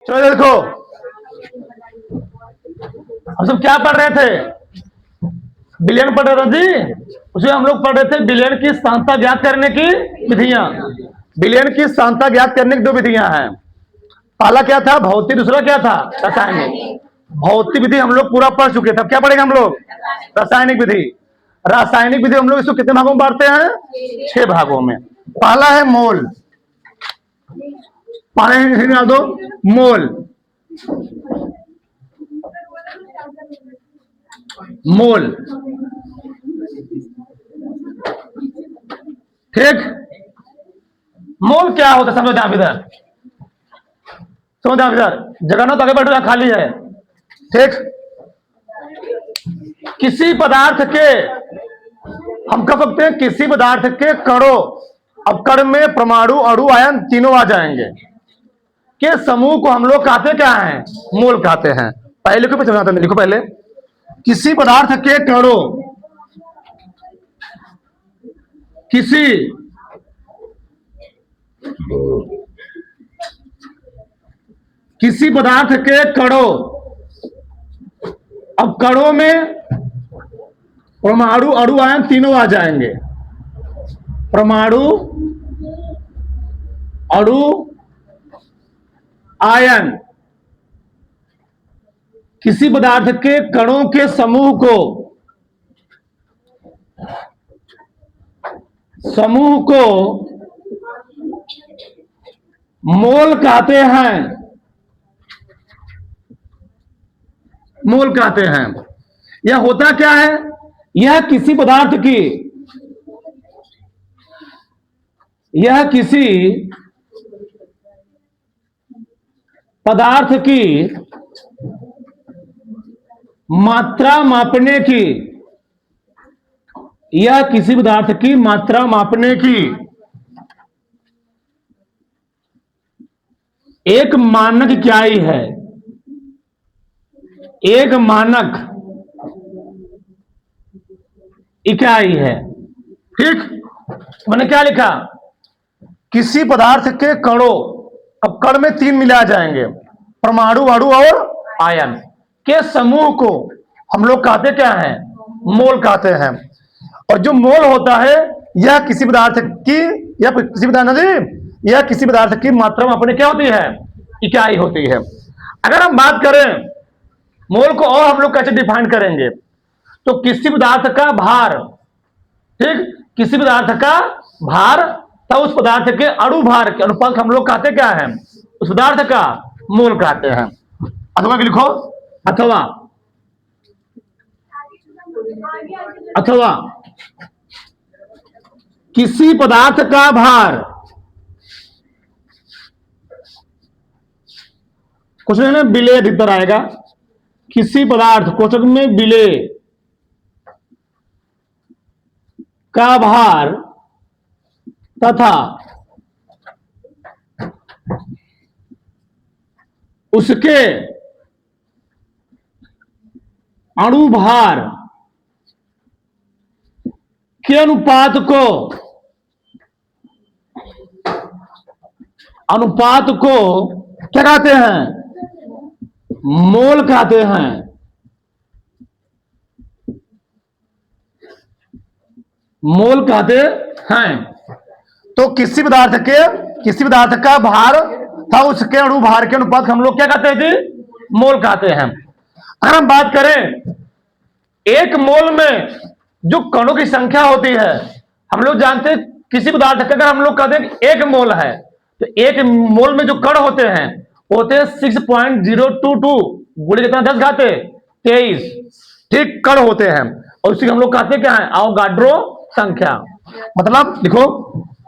चलो देखो, हम सब क्या पढ़ रहे थे? बिलियन पढ़ रहे थे जी। उसमें हम लोग पढ़ रहे थे बिलियन की सांख्यता ज्ञात करने की विधियां। बिलियन की सांख्यता ज्ञात करने की दो विधियां हैं। पहला क्या था? भौतिक। दूसरा क्या था? रासायनिक। भौतिक विधि हम लोग पूरा पढ़ चुके थे। अब क्या पढ़ेंगे हम लोग? रासायनिक विधि। रासायनिक विधि हम लोग इसको कितने भागों में बांटते हैं? 6 भागों में। पहला है मोल। पहले निकाल दो, मोल। मोल, ठीक। मोल क्या होता है समझो आप इधर, समझो आप इधर। जगन्नाथ आगे बैठो, खाली है, ठीक। किसी पदार्थ के, हम कह सकते हैं किसी पदार्थ के कणों, अब कण में परमाणु, अणु, आयन तीनों आ जाएंगे, के समूह को हम लोग कहते क्या हैं? मोल कहते हैं। पहले लिखो, फिर समझाता हूं। लिखो पहले, किसी पदार्थ के कणों, किसी पदार्थ के कणों, अब कणों में परमाणु, अणु, आयन तीनों आ जाएंगे। परमाणु, अणु, आयन, किसी पदार्थ के कणों के समूह को मोल कहते हैं। मोल कहते हैं। यह होता क्या है? यह किसी पदार्थ की, यह किसी पदार्थ की मात्रा मापने की, यह किसी पदार्थ की मात्रा मापने की एक मानक इकाई है। एक मानक इकाई है, ठीक। मैंने क्या लिखा? किसी पदार्थ के कणों, अब कण में 3 मिला जाएंगे, परमाणु, अणु और आयन, के समूह को हम लोग कहते क्या हैं? मोल कहते हैं। और जो मोल होता है, यह किसी पदार्थ की, यह किसी पदार्थ की मात्रा मापने क्या होती है? इकाई होती है। अगर हम बात करें मोल को और हम लोग कैसे डिफाइन करेंगे, तो किसी पदार्थ का भार, ठीक, किसी पदार्थ का भार तो उस पदार्थ के अणु भार के अनुपात हम लोग कहते क्या है? उस पदार्थ का मोल कहते हैं। अथवा लिखो, अथवा अथवा किसी पदार्थ का भार, कुछ नहीं ना, विलेय अधिकतर आएगा। किसी पदार्थ कोष्ठक में विलेय का भार तथा उसके अणु भार के अनुपात को क्या कहते हैं? मोल कहते हैं। मोल कहते हैं। तो किसी पदार्थ का भार था उसके अणु भार के अनुपात हम लोग क्या कहते हैं जी? मोल कहते हैं। अगर हम बात करें एक मोल में जो कणों की संख्या होती है, हम लोग जानते हैं किसी पदार्थ का अगर हम लोग कहते हैं एक मोल है, तो एक मोल में जो कण होते हैं 6.022 गुणे कितना 10 घाते 23, ठीक, कण होते हैं। और उसी हम लोग कहते क्या है? अवोगाड्रो संख्या। मतलब लिखो,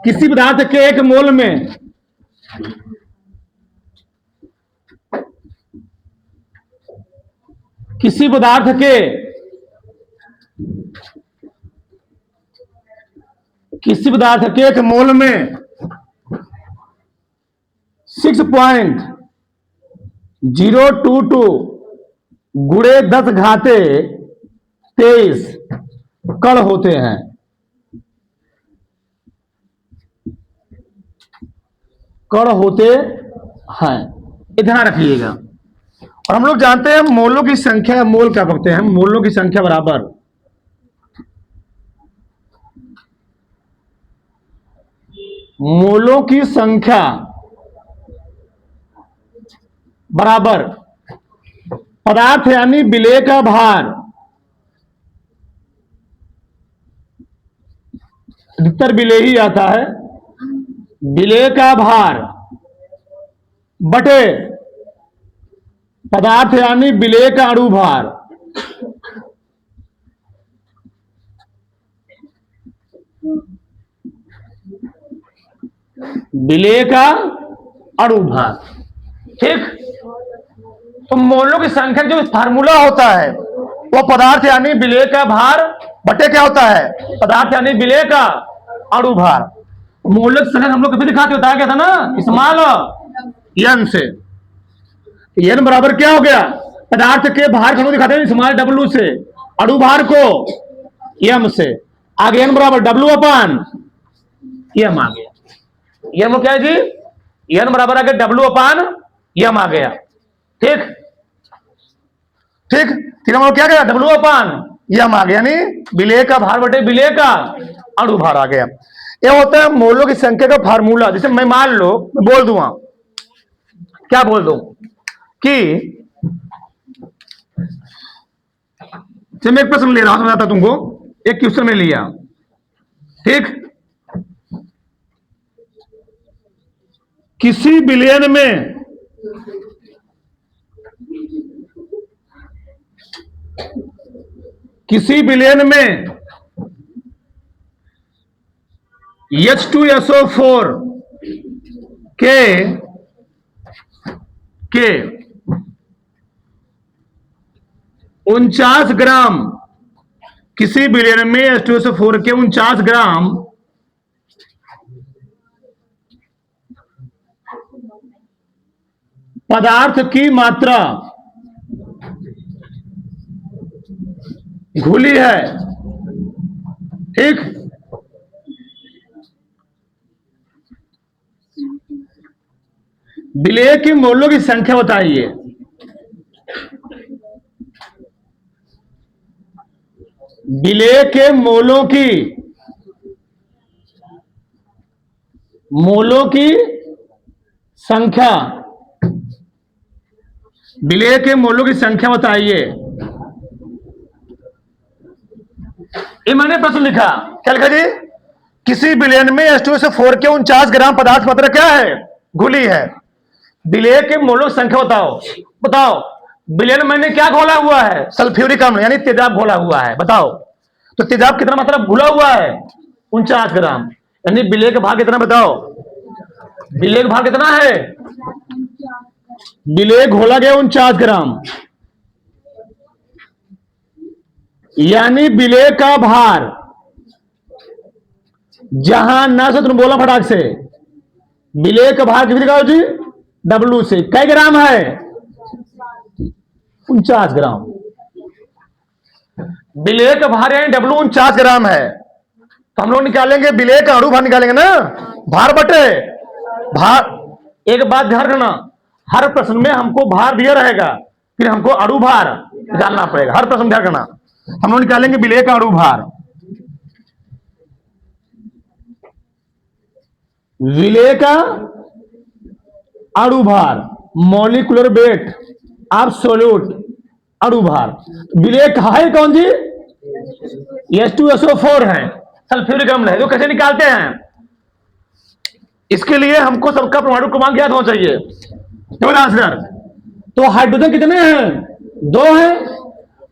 किसी पदार्थ के एक मोल में किसी पदार्थ के एक मोल में 6.022 गुणे 10 घाते 23 कण होते हैं। कण होते हैं। ये ध्यान रखिएगा। और हम लोग जानते हैं मोलों की संख्या, मोल क्या कहते हैं, मोलों की संख्या बराबर मोलों की संख्या बराबर पदार्थ यानी विलेय का भार, अधिकतर विलेय ही आता है, विलेय का भार बटे पदार्थ यानी विलेय का अणु भार। विलेय का अणु भार, ठीक। तो मोलों की संख्या जो फार्मूला होता है वो पदार्थ यानी विलेय का भार बटे क्या होता है, पदार्थ यानी विलेय का अणु भार। मोलक संख्या हम लोग कैसे दिखाते, बताया गया था ना, स्मॉल एन से। एन बराबर क्या हो गया, पदार्थ के भार को दिखाते हैं स्मॉल डब्ल्यू से, अणु भार को एम से। आगे एन बराबर डब्ल्यू अपान एम आ गया। एम क्या है जी, एन बराबर आ गया डब्ल्यू अपान एम आ गया, ठीक ठीक। तीन नंबर क्या गया, डब्ल्यू अपान एम आ गया, यानी विलेय का भार बटे विलेय का अणु भार आ गया। ये होता है मोलों की संख्या का फार्मूला। जैसे मैं मान लो मैं बोल दूंगा, क्या बोल दूं कि मैं एक प्रश्न ले रहा हूं, समझाता तुमको। एक क्वेश्चन में लिया, ठीक। किसी बिलियन में H2SO4 के 49 ग्राम, किसी बिलियन में H2SO4 के 49 ग्राम पदार्थ की मात्रा घुली है, ठीक। विलेय के मोलों की संख्या बताइए। विलेय के मोलों की संख्या, विलेय के मोलों की संख्या बताइए। ये मैंने प्रश्न लिखा, क्या लिखा जी, किसी बिलियन में H2SO4 के 49 ग्राम पदार्थ मात्रा क्या है, घुली है। विलेय के मोलों की संख्या बताओ। बिलियन मैंने क्या घोला हुआ है, सल्फ्यूरिक अम्ल यानी तेजाब घोला हुआ है, बताओ। तो तेजाब कितना मात्रा घुला हुआ है, 49 ग्राम, यानी विलेय का भाग कितना बताओ। विलेय का भाग कितना है, विलेय घोला गया 49 ग्राम, यानी विलेय का भार, जहां न से तुम बोला फटाक से, विलेय का भार कितने का जी, डब्ल्यू से। कई ग्राम है, 49 ग्राम। विलेय का भार यानी डब्ल्यू 49 ग्राम है। तो हम लोग निकालेंगे विलेय का अणु भार, निकालेंगे ना, भार बटे भार। एक बात ध्यान रखना, हर प्रश्न में हमको भार दिया रहेगा, फिर हमको अणु भार निकालना पड़ेगा। हर प्रश्न ध्यान रखना, हम लोग निकालेंगे विलेय का अणु भार। विलेय का अणु भार, मॉलिक्यूलर वेट ऑफ सॉल्यूट, अणु भार। विलेय है कौन जी, H2SO4 है, सल्फ्यूरिक अम्ल है। तो कैसे निकालते हैं, इसके लिए हमको सबका परमाणु क्रमांक याद होना चाहिए। तो आंसर, तो हाइड्रोजन कितने हैं, 2 हैं।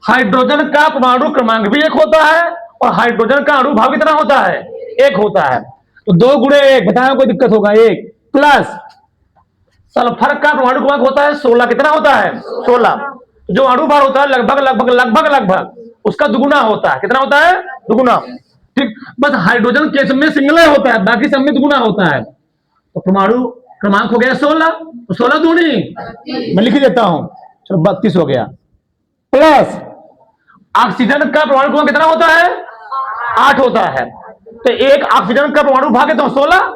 हाइड्रोजन का परमाणु क्रमांक भी 1 होता है और हाइड्रोजन का अणु भार कितना होता है, 1 होता है। तो 2 गुणे 1, बताया कोई दिक्कत होगा, 1 प्लस सल्फर का परमाणु क्रमांक होता है 16, कितना होता है 16। जो अणु भार होता है लगभग उसका दुगुना होता है, कितना होता है, दुगुना, ठीक। बस हाइड्रोजन केस में सिंगल होता है, बाकी सब में दुगुना होता है। तो परमाणु क्रमांक हो गया 16, तो 16 दूनी मैं लिख देता हूं, चलो 32 हो गया। प्लस ऑक्सीजन का परमाणु क्रमांक कितना होता है, 8 होता है। तो एक ऑक्सीजन का परमाणु भाग है तो 16,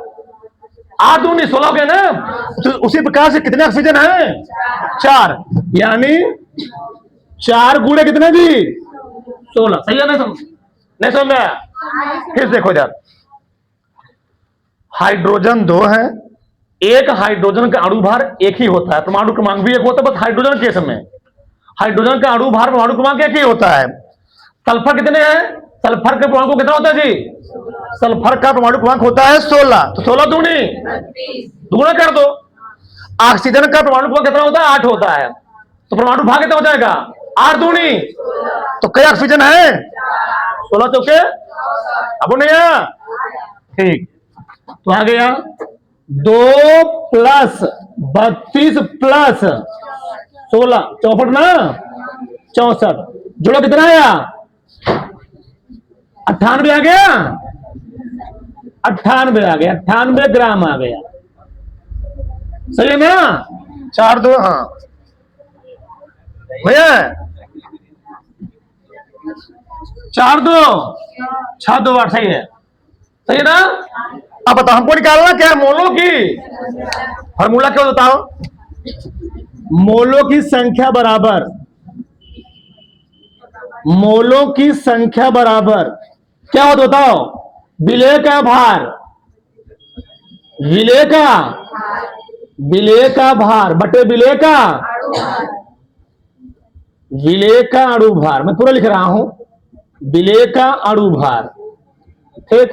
8 दूनी 16 हो गया ना। तो उसी प्रकार से कितने ऑक्सीजन है? 4, यानी 4 गुणे कितने जी? 16। सही है ना? नहीं समझ में आया? फिर देखो यार, हाइड्रोजन 2 है, एक हाइड्रोजन का अणु भार एक ही होता है, परमाणु क्रमांक भी एक होता है, बस हाइड्रोजन के समय हाइड्रोजन का अणु भार परमाणु क्रमांक एक ही होता है। सल्फर कितने हैं? सल्फर के परमाणु कितना होता है जी? सल्फर का परमाणु क्रमांक होता है 16, तो 16 दूनी दुगुना कर दो। ऑक्सीजन का परमाणु क्रमांक कितना होता है? 8 होता है, तो परमाणु भाग कितना हो जाएगा? 8 दूनी, तो कई ऑक्सीजन है? 16 चौके अब नहीं है। ठीक, तो आ गया 2 प्लस 32 प्लस 16 64 ना, 64 जोड़ो कितना आया? 98 आ गया, 98 आ गया, 98 ग्राम आ गया। सही है ना? 4 2, हाँ भैया 4 2 6 2 8, सही है, सही है ना? अब बताओ हमको निकालना क्या है? मोलों की फॉर्मूला क्या बताओ? मोलों की संख्या बराबर, मोलों की संख्या बराबर क्या होता बताओ? विलेय का भार, विलेय का भार बटे विलेय का अणु भार। मैं पूरा लिख रहा हूं, विलेय का अणु भार। ठीक,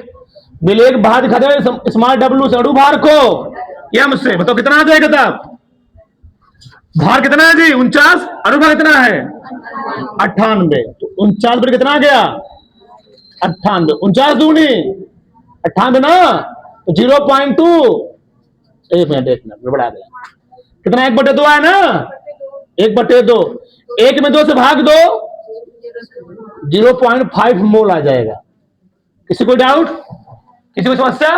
विलेय भार दिखा दे स्मॉल डब्ल्यू से, अणु भार को एम से। बताओ कितना आ जाएगा तब? भार कितना है जी? 49, अणु भार कितना है? 98, तो 49 पर कितना आ गया? 98, 49 दूनी 98 ना, तो 0.2, एक मिनट गड़बड़ा गया, कितना? 1/2 आया ना, 1/2, 1 में 2 से भाग दो, 0.5 मोल आ जाएगा। किसी को डाउट? किसी को समस्या?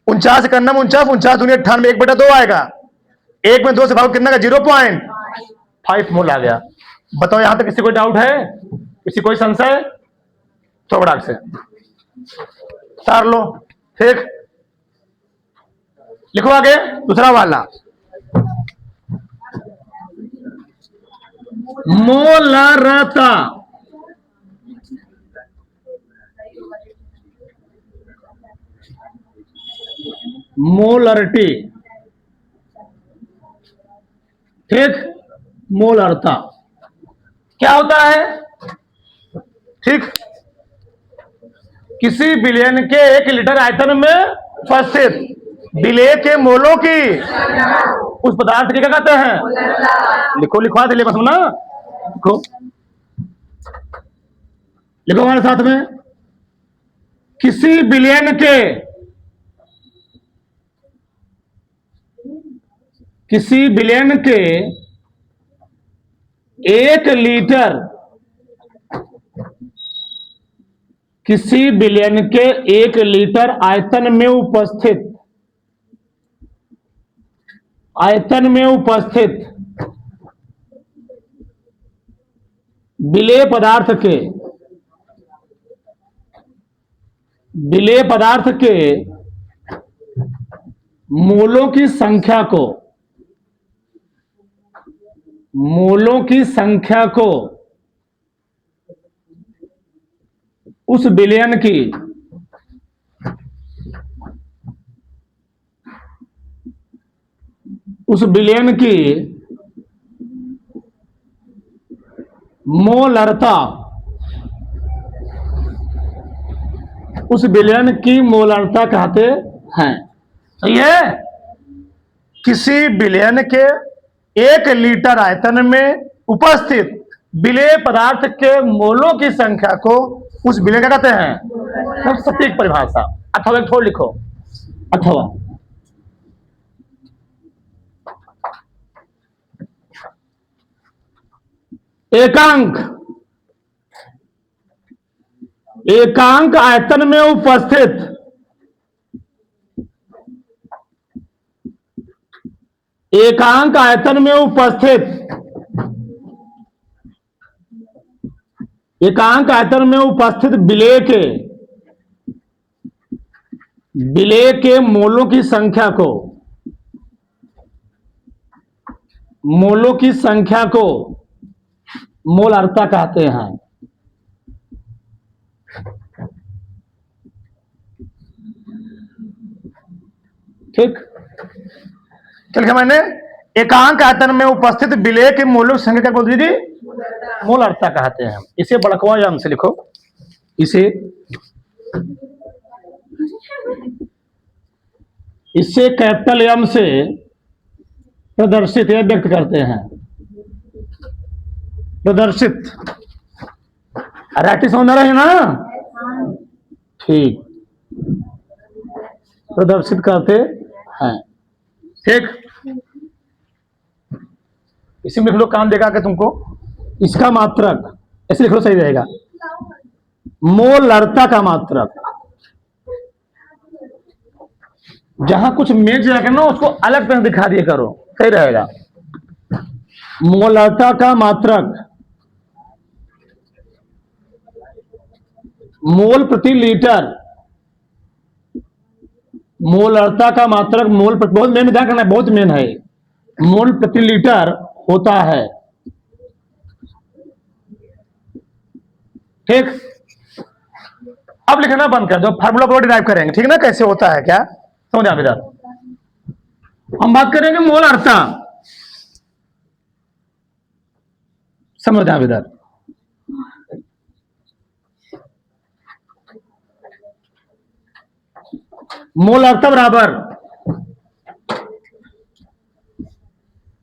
49 करना, 49 दूनी 98, 1/2 आएगा, 1 में 2 से भाग कितना का? 0.5 मोल आ गया। बताओ यहां तक किसी को डाउट है? किसी कोई संशय? चौबड़ा से तार लो। ठीक, लिखो आगे दूसरा वाला, मोलरता। मोलरिटी, ठीक, मोलरता क्या होता है? ठीक, किसी विलयन के 1 लीटर आयतन में उपस्थित विलेय के मोलों की उस पदार्थ की क्या कहते हैं? लिखो, लिखवा दे बस ना, लिखो, लिखो हमारे साथ में। किसी विलयन के 1 लीटर, किसी विलयन के 1 लीटर आयतन में उपस्थित विलेय पदार्थ के मोलों की संख्या को उस विलयन की मोलरता, उस विलयन की मोलरता कहते हैं। सही है? किसी विलयन के 1 लीटर आयतन में उपस्थित विलेय पदार्थ के मोलों की संख्या को उस विलयन का कहते हैं। सटीक परिभाषा। अथवा एक छोड़ लिखो, अथवा एकांक आयतन में उपस्थित विलेय के मोलों की संख्या को मोलों की संख्या को मोलार्ता कहते हैं। ठीक, चल के मैंने एकांक आयतन में उपस्थित विलेय के मोलों की संख्या क्या बोल दी? मोलार्ता कहते हैं। इसे बड़कवा याम से लिखो, इसे कैपिटल एम से प्रदर्शित या व्यक्त करते हैं। प्रदर्शित राइटिस होना रहे ना, ठीक, प्रदर्शित करते हैं। ठीक, इसी में लिख लो, काम देगा कि तुमको इसका मात्रक ऐसे लिख लो, सही रहेगा। मोलार्ता का मात्रक, जहां कुछ मेज रखे ना उसको अलग तरह दिखा दिया करो, सही रहेगा। मोलार्ता का मात्रक मोल प्रति लीटर, मोलार्ता का मात्रक मोल प्रति, बहुत मेन ध्यान करना है, बहुत मेन है, मोल प्रति लीटर होता है। ठीक, अब लिखना बंद कर दो, फार्मूला को डिराइव करेंगे, ठीक ना, कैसे होता है क्या, समझ आ इधर। हम बात करेंगे मोलार्ता, समझ आ इधर। मोलार्ता बराबर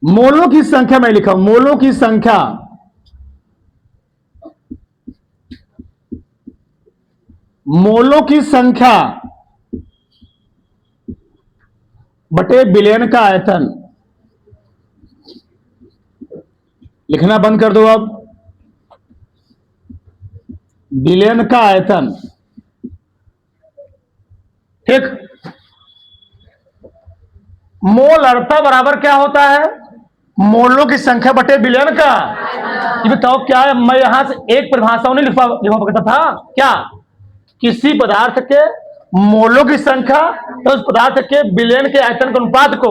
मोलों की संख्या, मैं लिखा हूं मोलों की संख्या मोलों की संख्या बटे विलयन का आयतन। लिखना बंद कर दो अब, विलयन का आयतन। ठीक, मोलार्ता बराबर क्या होता है? मोलों की संख्या बटे विलयन का। ये बताओ क्या है, मैं यहां से एक परिभाषा नहीं लिखा सकता था क्या? किसी पदार्थ के मोलों की संख्या तो उस पदार्थ के विलयन के आयतन के अनुपात को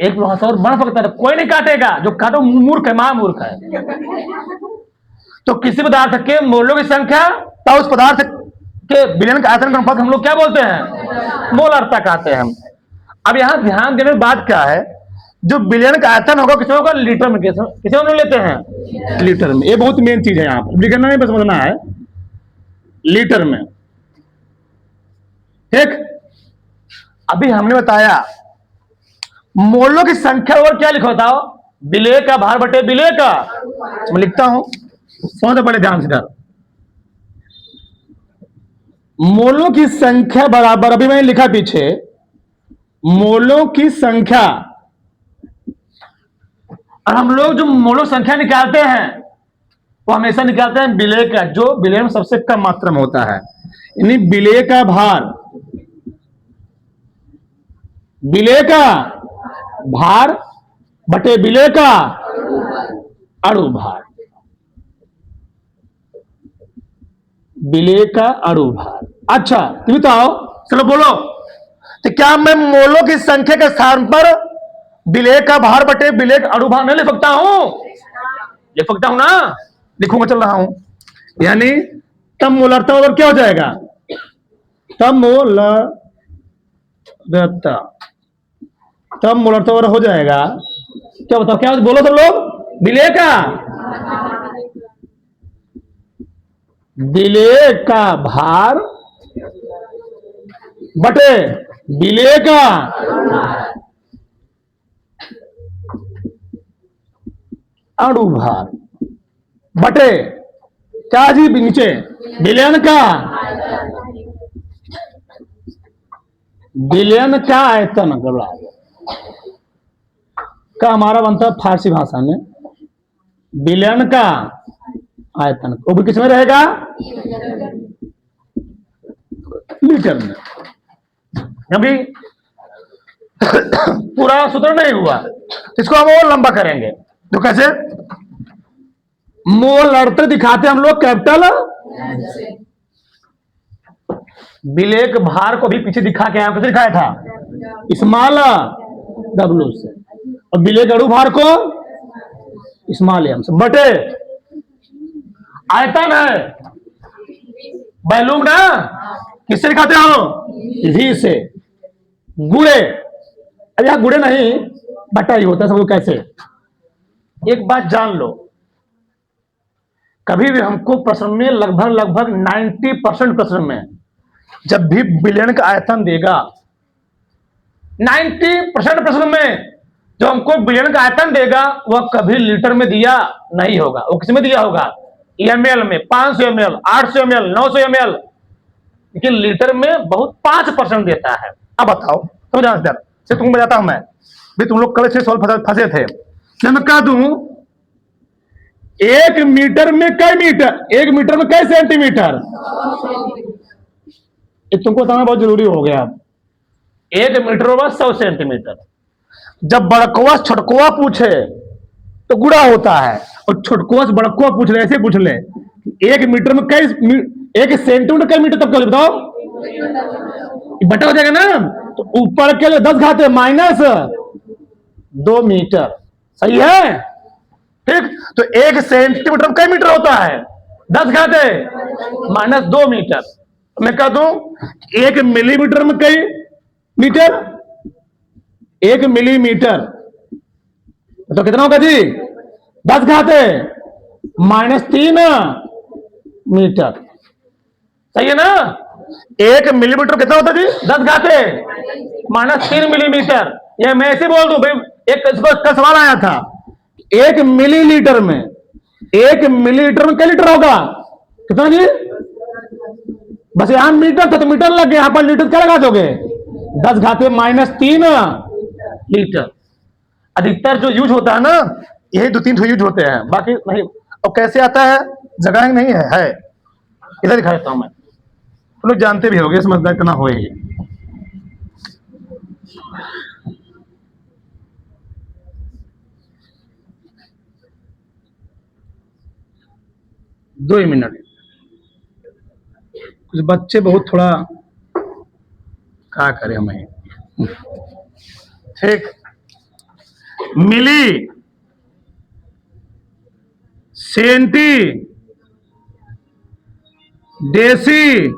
एक परिभाषा और बन सकता है, कोई नहीं काटेगा, जो काटो मूर्ख है, महामूर्ख है। तो किसी पदार्थ के मोलों की संख्या तो उस पदार्थ के विलयन का आयतन का अनुपात हम लोग क्या बोलते हैं? मोलार्ता कहते हैं। अब यहां ध्यान देने की बात क्या है, जो विलयन का आयतन होगा किसी होगा लीटर में, किसी में लेते हैं लीटर में। ये बहुत मेन चीज है, यहां पर लिखना नहीं, बस समझना है लीटर में। ठीक, अभी हमने बताया मोलों की संख्या और क्या लिखा होता हो? विलेय का भार बटे विलेय का। मैं लिखता हूं, समझो बड़े ध्यान से इधर। मोलों की संख्या बराबर, अभी मैंने लिखा पीछे, मोलों की संख्या, और हम लोग जो मोलों संख्या निकालते हैं वो हमेशा निकालते हैं विलेय का, जो विलेय में सबसे कम मात्रा में होता है। यानी विलेय का भार, विलेय का भार बटे विलेय का अणु भार, विलेय का अणु भार। अच्छा तुम बताओ, चलो बोलो, तो क्या मैं मोलों की संख्या के स्थान पर विलेय का भार बटे विलेय का अणु भार नहीं लिख सकता हूं? लिख सकता हूं ना, लिखूंगा, चल रहा हूं। यानी तब मोलार्ता और क्या हो जाएगा? तब मोलार्ता और हो जाएगा क्या? बताओ क्या बोलो सब लोग? विलेय का, विलेय का भार बटे विलेय का अणु भार बटे क्या जी नीचे विलयन का, विलयन का आयतन का हमारा बनता है फारसी भाषा में विलयन का आयतन, वो भी किसमें रहेगा? लीटर में। अभी पूरा सूत्र नहीं हुआ, इसको हम और लंबा करेंगे। तो कैसे? मोलार्ता दिखाते हम लोग कैपिटल, विलेय भार को भी पीछे दिखा के कैसे दिखाया था? स्मॉल डब्ल्यू से, और विलेय के अणु भार को स्मॉल एम से बटे आयतन है वॉल्यूम ना, किससे दिखाते हो? वी से गुणे, अब यहां गुणे नहीं बटा ही होता है, समझो कैसे। एक बात जान लो, कभी भी हमको प्रश्न में लगभग 90% प्रश्न में जब भी बिलियन का आयतन देगा, 90% प्रश्न में जो हमको बिलियन का आयतन देगा वह कभी लीटर में दिया नहीं होगा, वो किस में दिया होगा? एमएल में, 500 ml, 800 ml, 900 ml, लेकिन लीटर में बहुत 5% देता है। अब बताओ तो से तुम बताता हूं मैं भी, तुम लोग कल से सवाल फंसे थे, मैं कह दूं 1 मीटर में कई मीटर, 1 मीटर में कई सेंटीमीटर, ये तुमको बताना बहुत जरूरी हो गया। 1 मीटर होगा 100 सेंटीमीटर। जब बड़कुआ छोटकुआ पूछे तो गुणा होता है, और छोटकुआ से बड़कुआ पूछ ले, ऐसे पूछ ले 1 मीटर में कई, 1 सेंटीमीटर कई मीटर, तब बताओ बटा हो जाएगा ना, तो ऊपर के लिए 10 घाते -2 मीटर, सही है? ठीक, तो 1 सेंटीमीटर में कई मीटर होता है? 10 घाते -2 मीटर। मैं कह दूं 1 मिलीमीटर में कई मीटर, 1 मिलीमीटर तो कितना होगा जी? 10 घाते -3 मीटर, सही है ना? 1 मिलीमीटर कितना होता जी? 10 घाते -3 मिलीमीटर। ये मैं ऐसे बोल दूं भाई, एक इसका सवाल आया था, 1 मिलीलीटर में, 1 मिलीलीटर में क्या लीटर होगा? कितना जी? बस यहां मीटर था तो मीटर लग गया, यहां पर लीटर क्या लगा दोगे? 10 घाते -3 लीटर। अधिकतर जो यूज होता है ना, यही 2-3 यूज होते हैं, बाकी नहीं। और कैसे आता है? जगह नहीं है इधर दिखा देता हूं मैं, तुम लोग जानते भी होगे, समझदार इतना हो ही। दो ही मिनट, कुछ बच्चे बहुत थोड़ा क्या करें हमें। ठीक, मिली, सेंटी, डेसी,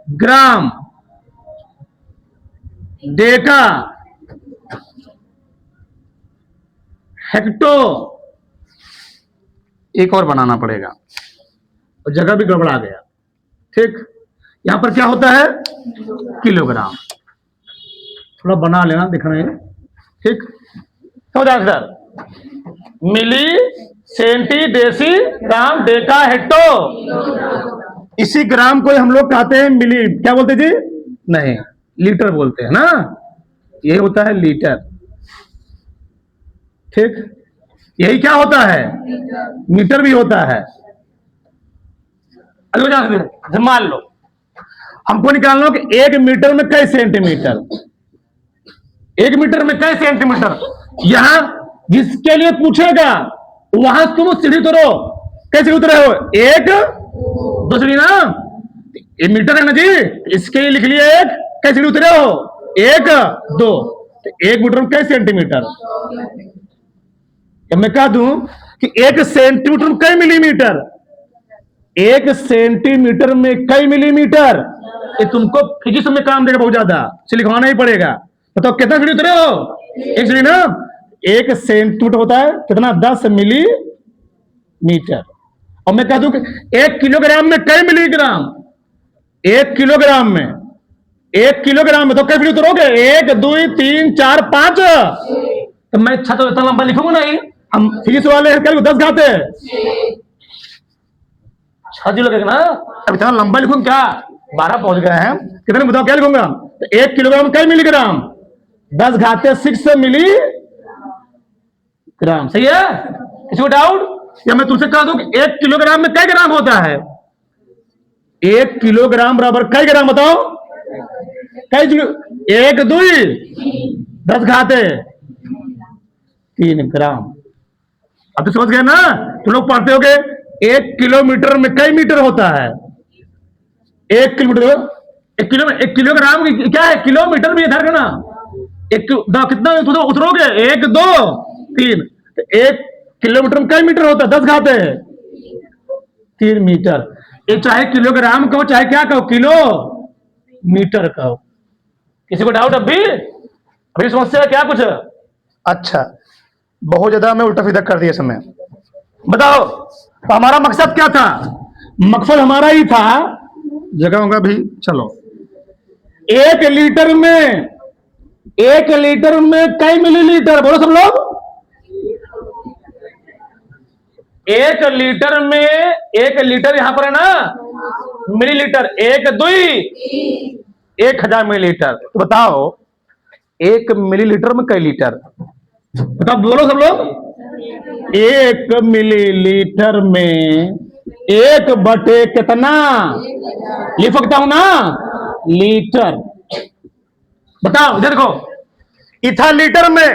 ग्राम, डेका, हेक्टो, एक और बनाना पड़ेगा, और जगह भी गड़बड़ा गया। ठीक, यहां पर क्या होता है? किलोग्राम, थोड़ा बना लेना, दिखना है। ठीक, समझ सर? मिली, सेंटी, डेसी, ग्राम, डेका, हेक्टो। इसी ग्राम को हम लोग कहते हैं मिली, क्या बोलते जी? नहीं, लीटर बोलते हैं ना, ये होता है लीटर। ठीक, यही क्या होता है? मीटर भी होता है। मान लो हमको निकालना कि 1 मीटर में कई सेंटीमीटर, 1 मीटर में कई सेंटीमीटर। यहां जिसके लिए पूछेगा वहां तुम सीढ़ी उतरो, कैसे उतरे हो? 1 2 सीढ़ी ना, ये मीटर है ना जी, इसके लिए लिख लिए 1, कैसे सीढ़ी उतरे हो? 1 2, तो 1 मीटर में कई सेंटीमीटर। मैं कह दूं कि 1 सेंटीमीटर में कई मिलीमीटर, 1 सेंटीमीटर में कई मिलीमीटर, ये तुमको फिजिक्स में काम देगा बहुत ज्यादा, इसे लिखवाना ही पड़ेगा। बताओ कितना सीढ़ी उतरे हो? 1 सीढ़ी ना, 1 सेंटीमीटर होता है कितना? 10 मिलीमीटर। और मैं कह दूं कि 1 किलोग्राम में कई मिलीग्राम, 1 किलोग्राम में, 1 किलोग्राम में तो कई सीढ़ी उतरोगे? 1 2 3 4 5, तो मैं छत इतना लंबा लिखूंगा नहीं, हम फिजिक्स वाले हैं, 10 घाते 6 जी लगेगा ना, अब इतना लंबा लिखूंगा क्या? 12 पहुंच गए हैं, कितने बताओ क्या लिखूंगा? तो 1 किलोग्राम कई मिलीग्राम? 10 घाते 6 मिलीग्राम, सही है? किसी को डाउट? या मैं तुमसे कह दूं कि 1 किलोग्राम में कई ग्राम होता है? 1 किलोग्राम बराबर कई ग्राम? बताओ कई, 1 2 10 घाते 3 ग्राम। अब तो समझ गए ना? तुम लोग पढ़ते होगे 1 किलोमीटर में कई मीटर होता है? 1 किलोमीटर, 1 किलोग्राम क्या है? किलोमीटर भी इधर ना, कितना उतरोगे, 1 2 3, तो 1 किलोमीटर में कई मीटर होता है? 10 घाते हैं 3 मीटर। ये चाहे किलोग्राम कहो चाहे क्या कहो, किलो मीटर कहो। किसी को डाउट अभी समस्या क्या कुछ? अच्छा, बहुत ज्यादा मैं उल्टा सीधा कर दिया समय। बताओ, तो हमारा मकसद क्या था? मकसद हमारा ही था, जगह होगा भी, चलो 1 लीटर में कई मिलीलीटर? बोलो सब लोग। 1 लीटर यहां पर है ना मिलीलीटर, 1 2 1000 मिलीलीटर। तो बताओ 1 मिलीलीटर में कई लीटर? बताओ, बोलो सब लोग। 1 मिलीलीटर में 1 बटे कितना लिख सकता हूं ना? लीटर। बताओ, इधर देखो, इथा लीटर में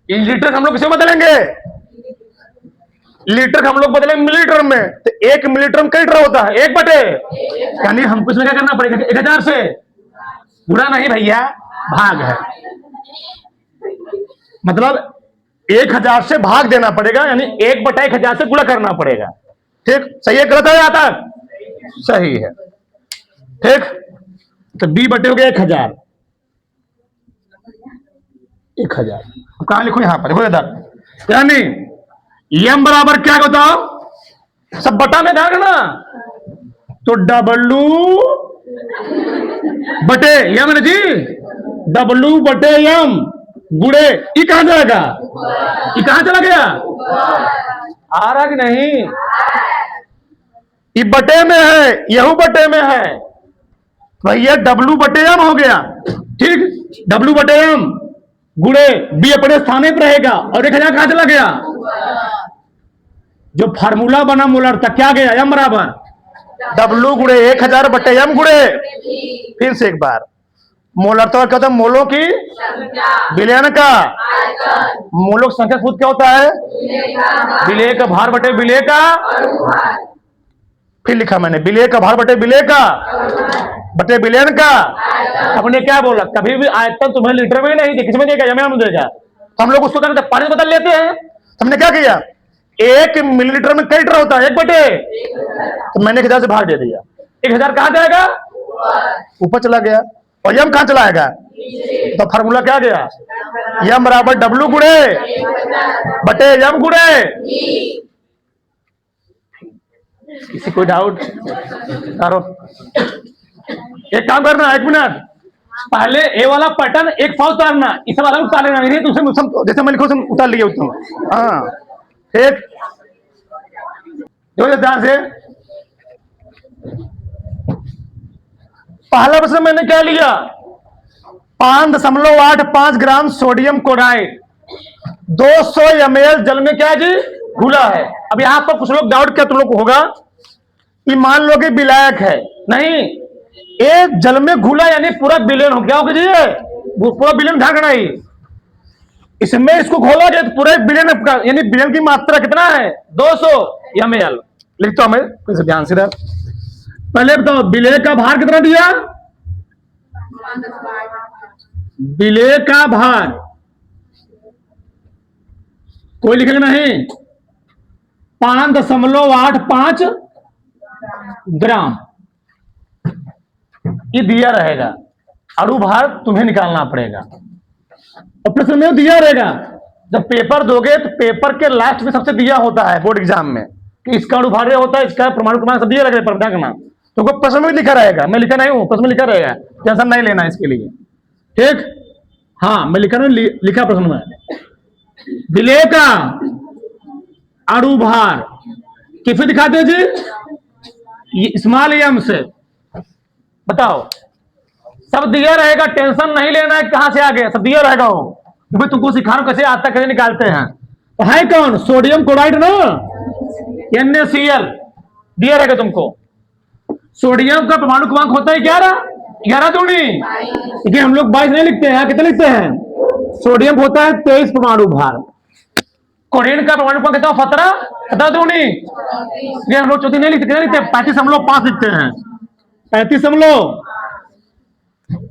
लीटर हम लोग किसे बदलेंगे? लीटर हम लोग बदलेंगे मिलीलीटर में। तो 1 मिलीलीटर में कई लीटर होता है? 1 बटे, यानी हमको इसमें क्या करना पड़ेगा? 1000 से गुणा नहीं भैया, भाग है। मतलब 1000 से भाग देना पड़ेगा, यानी 1 बटा 1000 से गुणा करना पड़ेगा। ठीक, सही है गलत है? आता सही है। ठीक, तो b बटे हो गया 1000। कहां लिखो? यहां पर देखो, यानी m बराबर क्या बताओ? सब बटा में भागना, तो W बटे यम ना जी, W बटे यम गुड़े ई कहां जाएगा? ई कहां चला गया? आ रहा कि नहीं? ई बटे में है, यहू बटे में है, भैया W बटे यम हो गया। ठीक, W बटे यम गुड़े B अपने स्थान पर रहेगा, और 1000 कहां चला गया? जो फार्मूला बना मोलर तक क्या गया? यम बराबर W गुड़े 1000 बटे यम गुड़े, फिर से एक बार, मोलर तो क्या होता है? मोलों की विलयन का, मोलों की संख्या सूत्र क्या होता है? विलेय का भार बटे विलेय का, फिर लिखा मैंने विलेय का भार बटे विलेय का बटे विलयन का। अपने क्या बोला? कभी भी आयतन तुम्हें लीटर में नहीं किसमें देगा? यम में देगा। तो हम लोग उसको करते पानी बदल लेते हैं। हमने क्या किया? 1 मिलीलीटर में कई लीटर होता है? 1 बटे, तो मैंने 1000 से भाग दे दिया। 1000 कहां जाएगा? ऊपर चला गया। और यम कहां चला आएगा? तो फार्मूला क्या गया? यम बराबर W गुड़े बटे यम गुड़े। किसी कोई डाउट? करो, एक काम करना, 1 मिनट पहले ए वाला पैटर्न एक फाल उतारना, इस वाला उतार लेना, नहीं तो जैसे मैं लिखो उतार लिया उतना। हाँ ठीक, ध्यान से। पहला प्रश्न मैंने क्या लिया? 5.85 ग्राम सोडियम क्लोराइड 200 ml जल में क्या जी? घुला है। अब यहां पर कुछ लोग डाउट क्या तुम लोग होगा कि मान लो कि विलायक है, नहीं, एक जल में घुला यानी पूरा विलयन हो गया होगा जी, पूरा विलयन ढाकना ही। इसमें इसको घोलोगे तो पूरे विलयन, यानी विलयन की मात्रा कितना है? 200 ml। लिखता हूं मैं, ध्यान से रह। पहले बताओ विलेय का भार कितना दिया? विलेय का भार कोई लिखेगा नहीं, 5.85 ग्राम ये दिया रहेगा। अणु भार तुम्हें निकालना पड़ेगा और प्रश्न में दिया रहेगा। जब पेपर दोगे तो पेपर के लास्ट में सबसे दिया होता है बोर्ड एग्जाम में कि इसका अणु भार होता है, इसका परमाणु क्रमांक सब दिया रहेगा। पर देखना तुमको प्रश्न में लिखा रहेगा, मैं लिखा नहीं हूं, प्रश्न में लिखा रहेगा, टेंशन नहीं लेना इसके लिए। ठीक, हाँ मैं लिखा नहीं, लिखा प्रश्न में। विलेय का अणु भार किसे दिखाते जी? स्मॉल एम से। बताओ, सब दिया रहेगा, टेंशन नहीं लेना है कहां से आ गया, सब दिया रहेगा वो, क्योंकि तुमको सिखा रहा हूं कैसे आता कैसे निकालते हैं। तो है कौन? सोडियम क्लोराइड ना, NaCl दिया रहेगा तुमको। सोडियम का परमाणु क्रमांक होता है 11 दूनी, लेकिन हम लोग 22 नहीं लिखते हैं, कितने लिखते हैं? सोडियम होता है 23 परमाणु भार। क्लोरीन का परमाणु क्रमांक कितना? 17 दूनी, ये हम लोग 34 नहीं लिखते, कितने लिखते हैं? 35.5 लिखते हैं। 35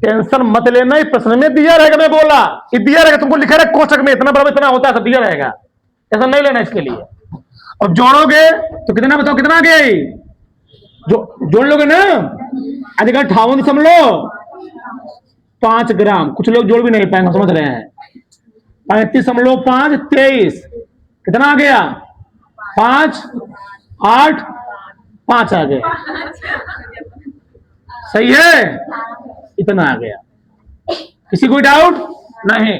टेंशन मत लेना, ये प्रश्न में दिया रहेगा, मैं बोला ये दिया रहेगा, तुमको लिखा रहेगा कोष्टक में इतना बराबर इतना होता है, सब दिया रहेगा, ऐसा नहीं लेना इसके लिए। अब जोड़ोगे तो कितना, बताओ कितना आ गया ये, जो जोड़ लोगे ना, अधिक 58.5 ग्राम। कुछ लोग जोड़ भी नहीं पाएंगे, समझ रहे हैं। 35.5 23 कितना आ गया, 5 8 5 आ गया, सही है, इतना आ गया। किसी कोई डाउट नहीं,